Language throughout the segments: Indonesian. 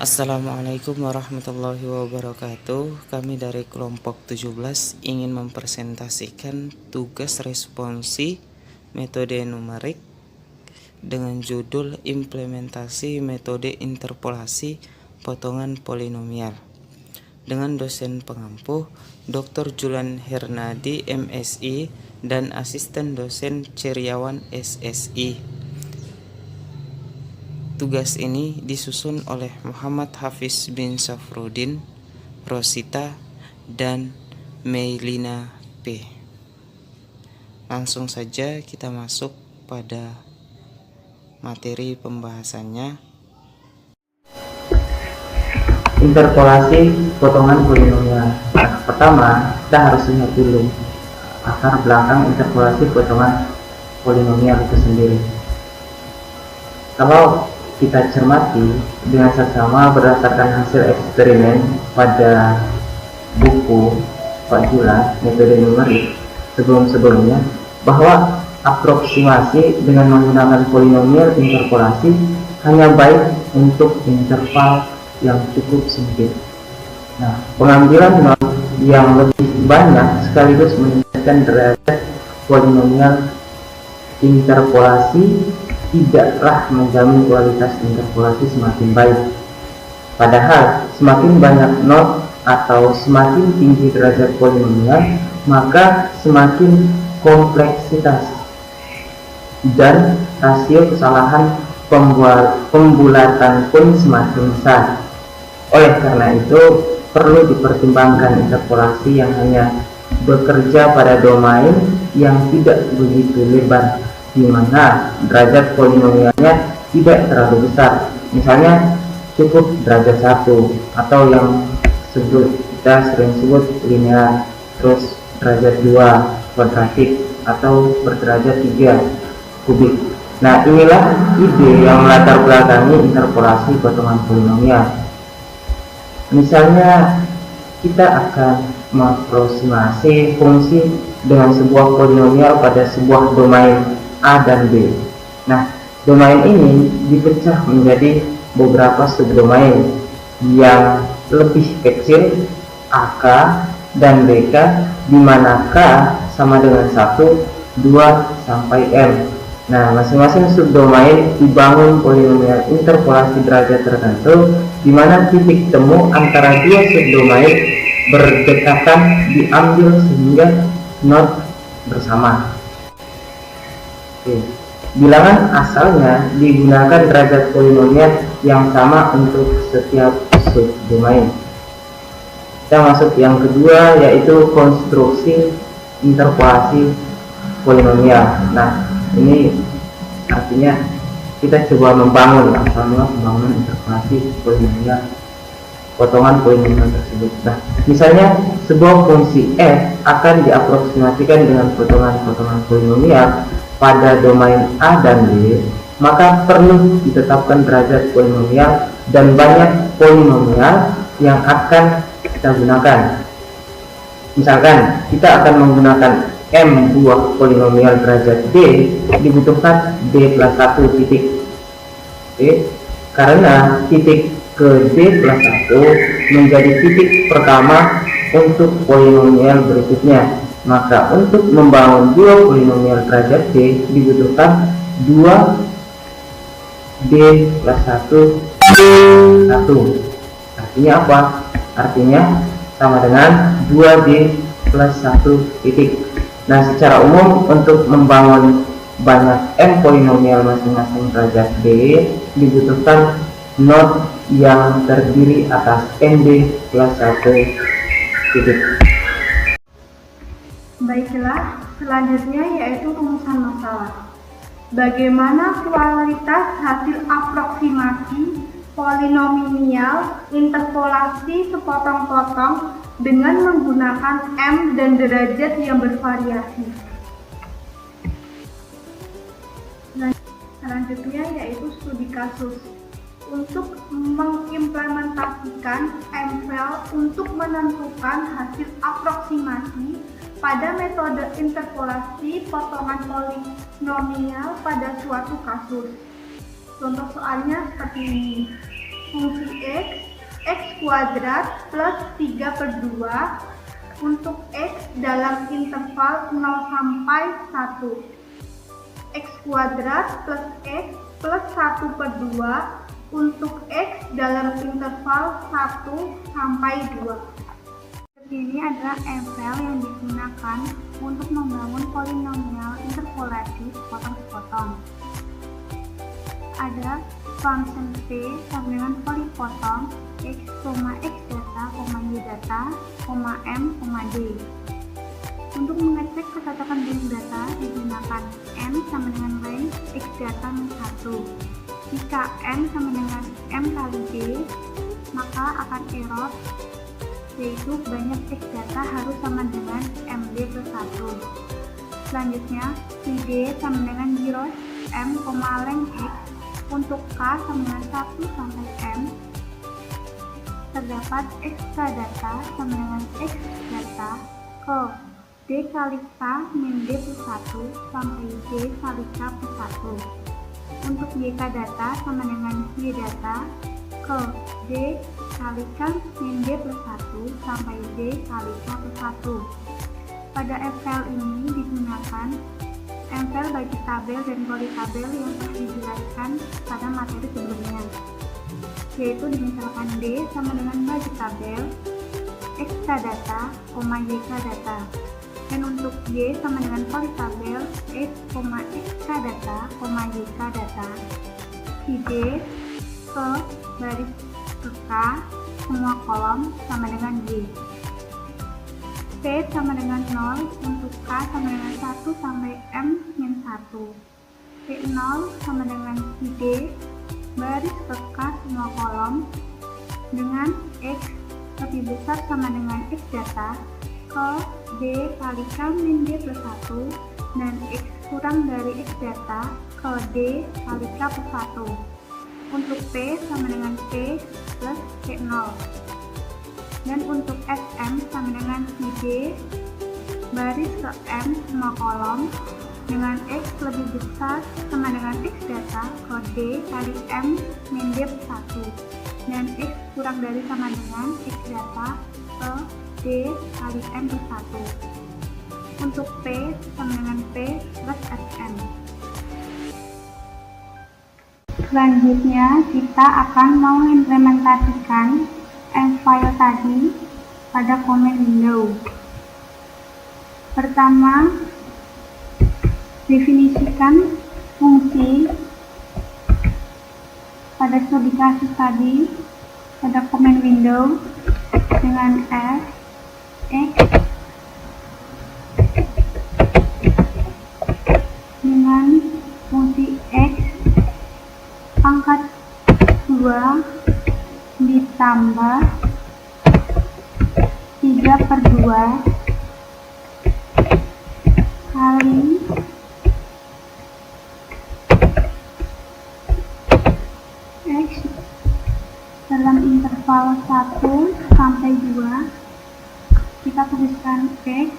Assalamualaikum warahmatullahi wabarakatuh. Kami dari kelompok 17 ingin mempresentasikan tugas responsi metode numerik dengan judul implementasi metode interpolasi potongan polinomial dengan dosen pengampu Dr. Julan Hernadi MSI dan asisten dosen Ceriawan SSI. Tugas ini disusun oleh Muhammad Hafiz bin Safruddin, Rosita, dan Meilina P. Langsung saja kita masuk pada materi pembahasannya. Interpolasi potongan polinomial. Pertama, kita harus ingat dulu latar belakang interpolasi potongan polinomial itu sendiri. Kalau kita cermati dengan seksama berdasarkan hasil eksperimen pada buku Pak Julan metode numerik sebelumnya, bahwa aproksimasi dengan menggunakan polinomial interpolasi hanya baik untuk interval yang cukup sempit. Nah, pengambilan not yang lebih banyak sekaligus meningkatkan derajat polinomial interpolasi tidaklah menjamin kualitas interpolasi semakin baik. Padahal semakin banyak not atau semakin tinggi derajat polinomial, maka semakin kompleksitas dan rasio kesalahan pembulatan pun semakin besar. Oleh karena itu, perlu dipertimbangkan interpolasi yang hanya bekerja pada domain yang tidak begitu lebar, di mana derajat polinomialnya tidak terlalu besar. Misalnya cukup derajat 1 atau yang kita sering sebut linear, terus derajat 2 kuadratik atau berderajat 3 kubik. Nah, inilah ide yang melatar belakangi interpolasi potongan polinomial. Misalnya kita akan mengaproksimasi fungsi dengan sebuah polinomial pada sebuah domain A dan B. Nah, domain ini dipecah menjadi beberapa subdomain yang lebih kecil, AK dan BK, di mana K sama dengan 1, 2, sampai M. Nah, masing-masing subdomain dibangun polinomial interpolasi derajat tertentu, di mana titik temu antara dua subdomain berdekatan diambil sehingga not bersama. Oke. Bilangan asalnya digunakan derajat polinomial yang sama untuk setiap subdomain. Kita masuk yang kedua, yaitu konstruksi interpolasi polinomial. Nah, ini artinya kita coba membangun pembangunan interpolasi polinomial potongan polinomial tersebut. Nah, misalnya sebuah fungsi f akan diaproksimasikan dengan potongan-potongan polinomial pada domain A dan B, maka perlu ditetapkan derajat polinomial dan banyak polinomial yang akan kita gunakan. Misalkan kita akan menggunakan M buah polinomial derajat B, dibutuhkan B plus 1 titik. Oke, karena titik ke D plus 1 menjadi titik pertama untuk polinomial berikutnya, maka untuk membangun dua polinomial derajat B dibutuhkan 2 D plus 1 Artinya apa? Artinya sama dengan 2D plus 1 titik. Nah, secara umum untuk membangun banyak M polinomial masing-masing derajat B dibutuhkan not yang terdiri atas ND plus 1 titik. Baiklah, selanjutnya yaitu rumusan masalah. Bagaimana kualitas hasil aproksimasi polinomial interpolasi sepotong-potong dengan menggunakan M dan derajat yang bervariasi. Selanjutnya yaitu studi kasus. Untuk mengimplementasikan MFEL untuk menentukan hasil aproksimasi pada metode interpolasi potongan polinomial pada suatu kasus. Contoh soalnya seperti ini. Fungsi X kuadrat plus 3/2 untuk X dalam interval 0 sampai 1. X kuadrat plus X plus 1/2 untuk X dalam interval 1 sampai 2. Ini adalah ML yang digunakan untuk membangun polinomial interpolasi sepotong sepotong. Ada function P sama dengan polipotong X, X data, Y data, M, D. Untuk mengecek kecocokan basic data digunakan M sama dengan range X data min 1. Jika M sama dengan M kali D, maka akan error, yaitu banyak X data harus sama dengan MD plus 1. Selanjutnya, PD sama dengan 0 M, length X. Untuk K sama dengan 1 sampai M, terdapat X data sama dengan X data ke D kali K min D plus 1 sampai D kali K plus 1. Untuk YK data sama dengan Y data ke D kali K min D plus 1 sampai D kali K plus 1. Pada FL ini digunakan ML bagi tabel dan politabel yang telah dijelaskan pada materi sebelumnya, yaitu misalkan D sama dengan bagi tabel X data, YK data, dan untuk Y sama dengan politabel X, XK data, YK data. Di D ke baris ke K semua kolom sama dengan Y. P sama dengan 0 untuk K sama dengan 1 sampai M min 1. P0 sama dengan D baris ke K semua kolom dengan X lebih besar sama dengan X data ke D kali K min D plus 1 dan X kurang dari X data ke D kali K plus 1. Untuk P sama dengan P plus P0. Dan untuk SM sama dengan D baris ke M semua kolom dengan X lebih besar sama dengan X data ke D kali M min D plus 1 dan X kurang dari sama dengan X data ke D kali M plus 1. Untuk P sama dengan P plus SM. Selanjutnya kita akan mengimplementasikan M-file tadi pada command window. Pertama, definisikan fungsi pada studi kasus tadi pada command window dengan f x dengan fungsi x pangkat 2 ditambah 3/2 kali X dalam interval 1 sampai 2. Kita tuliskan X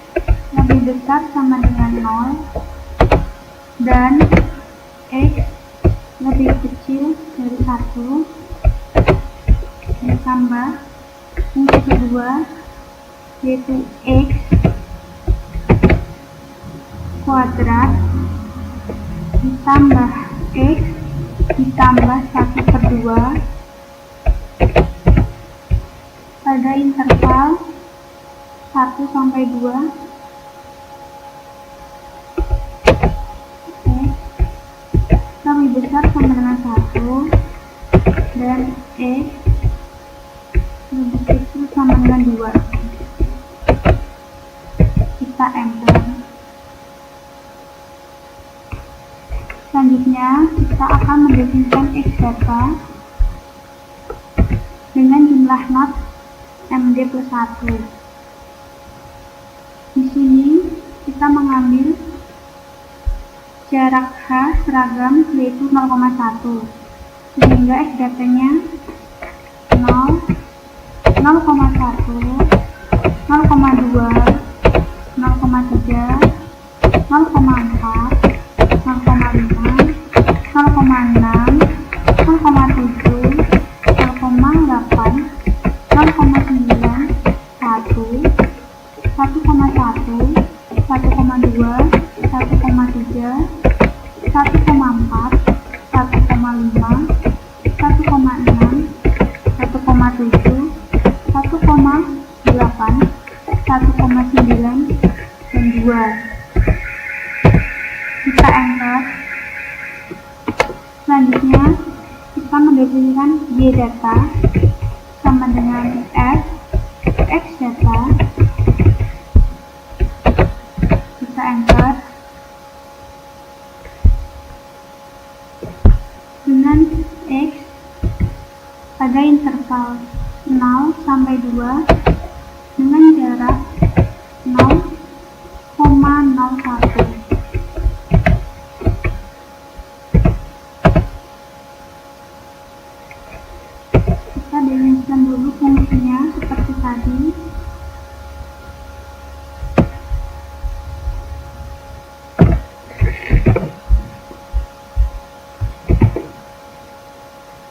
lebih besar sama dengan 0 dan X lebih kecil dari 1 ditambah fungsi kedua yaitu X kuadrat ditambah X ditambah 1/2 pada interval 1 sampai 2. X lebih besar sama dengan 1 dan X lebih kecil sama dengan 2. Kita enter. Selanjutnya kita akan mendefinisikan X data dengan jumlah not MD plus 1. Di sini kita mengambil jarak H seragam yaitu 0,1 sehingga X datanya 0, 0,1, 0,2, 0,3, 0,4, 0,5, 0,6, 0,7, 0,8, 0,9, 0,10, Kita enter. Selanjutnya kita mendefinisikan Y data sama dengan X data. Kita enter. Dengan X pada interval 0 sampai 2 dengan jarak 0,01. Kita definisikan dulu fungsinya seperti tadi.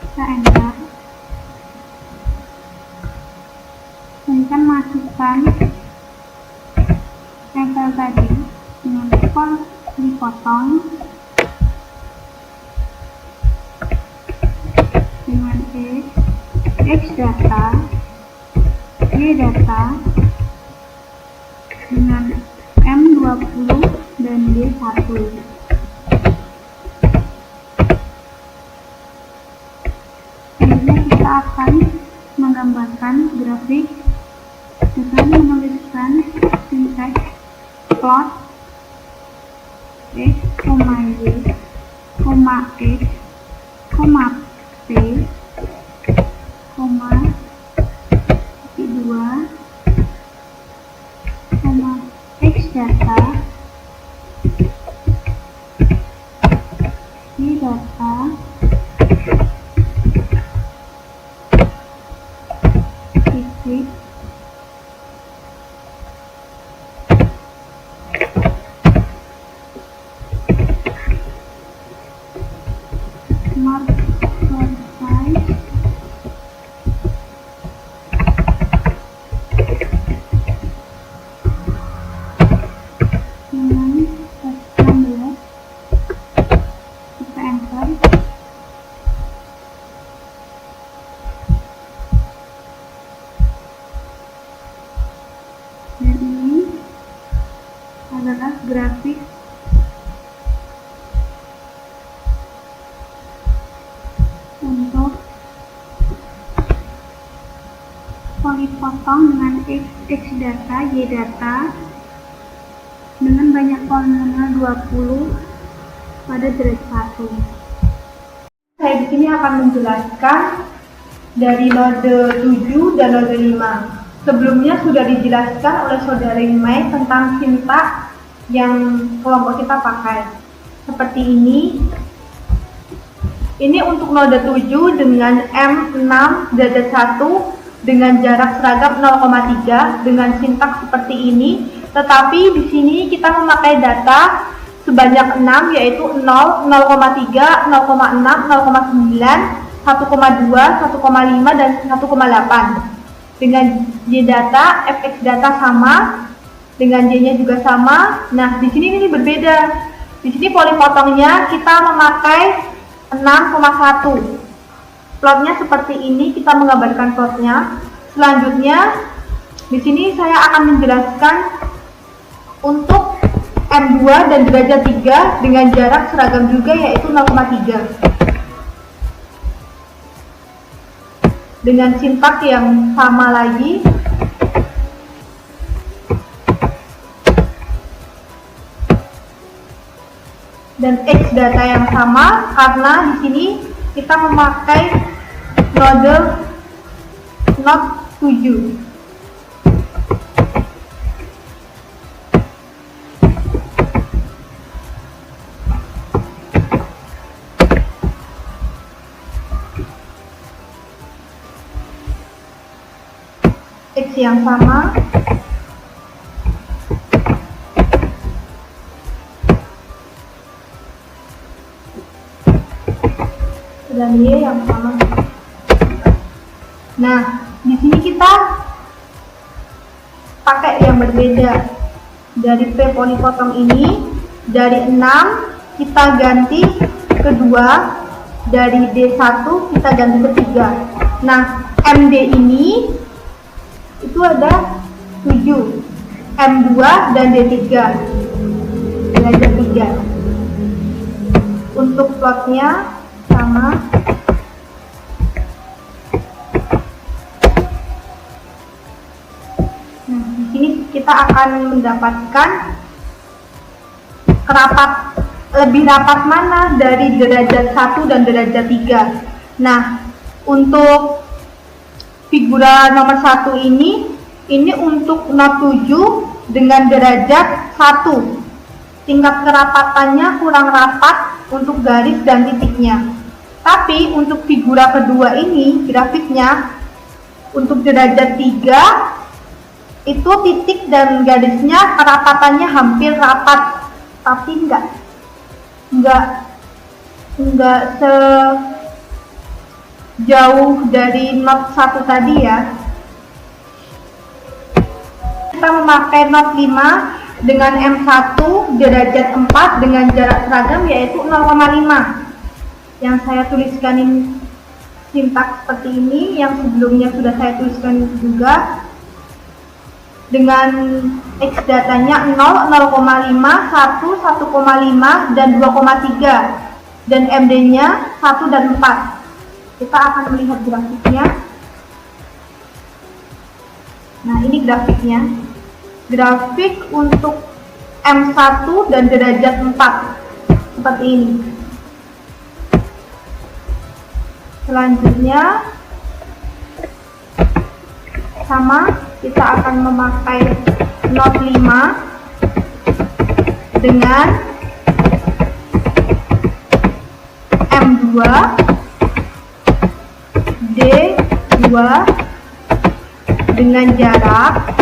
Kita enter. Kita masukkan stempel tadi dengan dipotong dengan X data, Y data dengan M20 dan D1. Selanjutnya kita akan menggambarkan grafik dengan menuliskan sinteks plot X, Y, X, P, 2, X data, Y data, titik, mark size, dengan S16. Kita enter. Dan ini adalah grafik untuk polipotong dengan X data, Y data dengan banyak polinomial 20 pada derajat 1. Saya di sini akan menjelaskan dari node 7 dan node 5. Sebelumnya sudah dijelaskan oleh Saudara Imai tentang sintaks yang kelompok kita pakai. Seperti ini. Ini untuk node 7 dengan M6 derajat 1 dengan jarak seragam 0,3 dengan sintaks seperti ini. Tetapi di sini kita memakai data sebanyak 6, yaitu 0, 0,3, 0,6, 0,9, 1,2, 1,5 dan 1,8. Dengan Y data, fx data sama, dengan Y-nya juga sama. Nah, di sini ini berbeda. Di sini polipotongnya kita memakai 6,1. Plotnya seperti ini, kita menggambarkan plotnya. Selanjutnya, di sini saya akan menjelaskan untuk M2 dan derajat 3 dengan jarak seragam juga, yaitu 0,3. Dengan sintaks yang sama lagi. Dan X data yang sama, karena di sini kita memakai node 7. X yang sama. Dan Y yang sama. Nah, di sini kita pakai yang berbeda. Dari P polipotong ini, dari 6 kita ganti ke 2, dari D1 kita ganti ke 3. Nah, MD ini itu ada 7. M2 dan D3 derajat 3. Untuk plotnya sama. Nah, di sini kita akan mendapatkan lebih rapat mana dari derajat 1 dan derajat 3. Nah, untuk figura nomor 1 ini untuk not 7 dengan derajat 1. Tingkat kerapatannya kurang rapat untuk garis dan titiknya. Tapi untuk figura kedua ini, grafiknya untuk derajat 3 itu titik dan garisnya kerapatannya hampir rapat, tapi enggak sejauh dari not 1 tadi ya. Kita memakai not 5 dengan M1 derajat 4 dengan jarak seragam yaitu 0,5. Yang saya tuliskan ini sintaks seperti ini, yang sebelumnya sudah saya tuliskan juga. Dengan X datanya 0, 0,5, 1, 1,5, dan 2,3. Dan MD-nya 1 dan 4. Kita akan melihat grafiknya. Nah, ini grafiknya. Grafik untuk M1 dan derajat 4. Seperti ini. Selanjutnya, sama, kita akan memakai not 5 dengan M2, D2 dengan jarak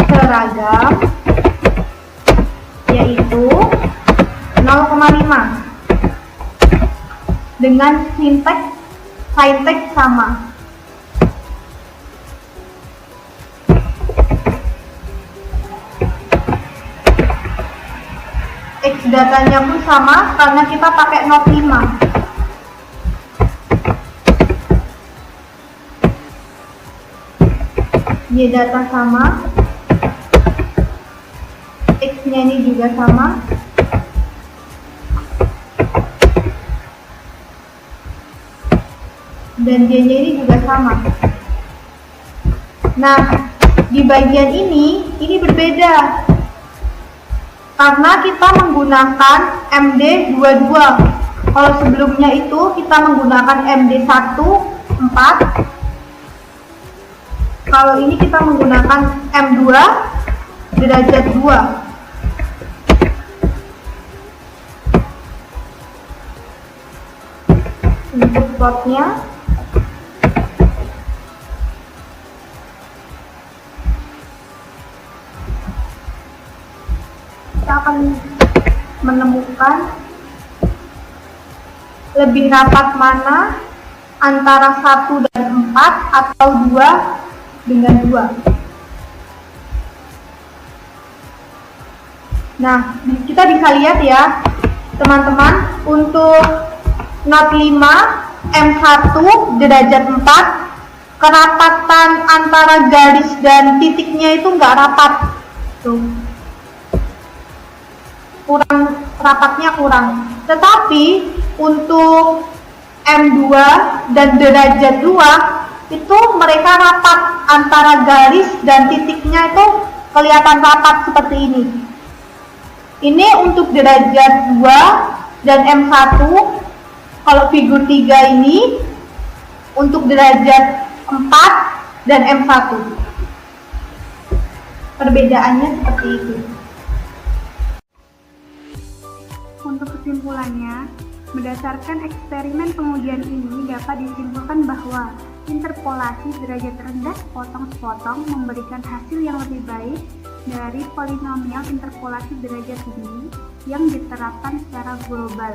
seragam yaitu 0,5 dengan sinteks sama. X datanya pun sama karena kita pakai not 5. Y data sama. X-nya ini juga sama. Dan Y-nya ini juga sama. Nah, di bagian ini berbeda. Karena kita menggunakan MD22. Kalau sebelumnya itu kita menggunakan MD1 4. Kalau ini kita menggunakan M2 derajat 2. Untuk plotnya kita akan menemukan lebih rapat mana antara 1 dan 4 atau 2 dengan 2. Nah, kita bisa lihat ya teman-teman, untuk not 5 M1 derajat 4 kerapatan antara garis dan titiknya itu enggak rapat tuh, rapatnya kurang. Tetapi untuk M2 dan derajat 2 itu mereka rapat, antara garis dan titiknya itu kelihatan rapat seperti ini. Ini untuk derajat 2 dan M1. Kalau figur 3 ini untuk derajat 4 dan M1. Perbedaannya seperti itu. Untuk kesimpulannya, berdasarkan eksperimen pengujian ini dapat disimpulkan bahwa interpolasi derajat rendah sepotong-sepotong memberikan hasil yang lebih baik dari polinomial interpolasi derajat tinggi yang diterapkan secara global.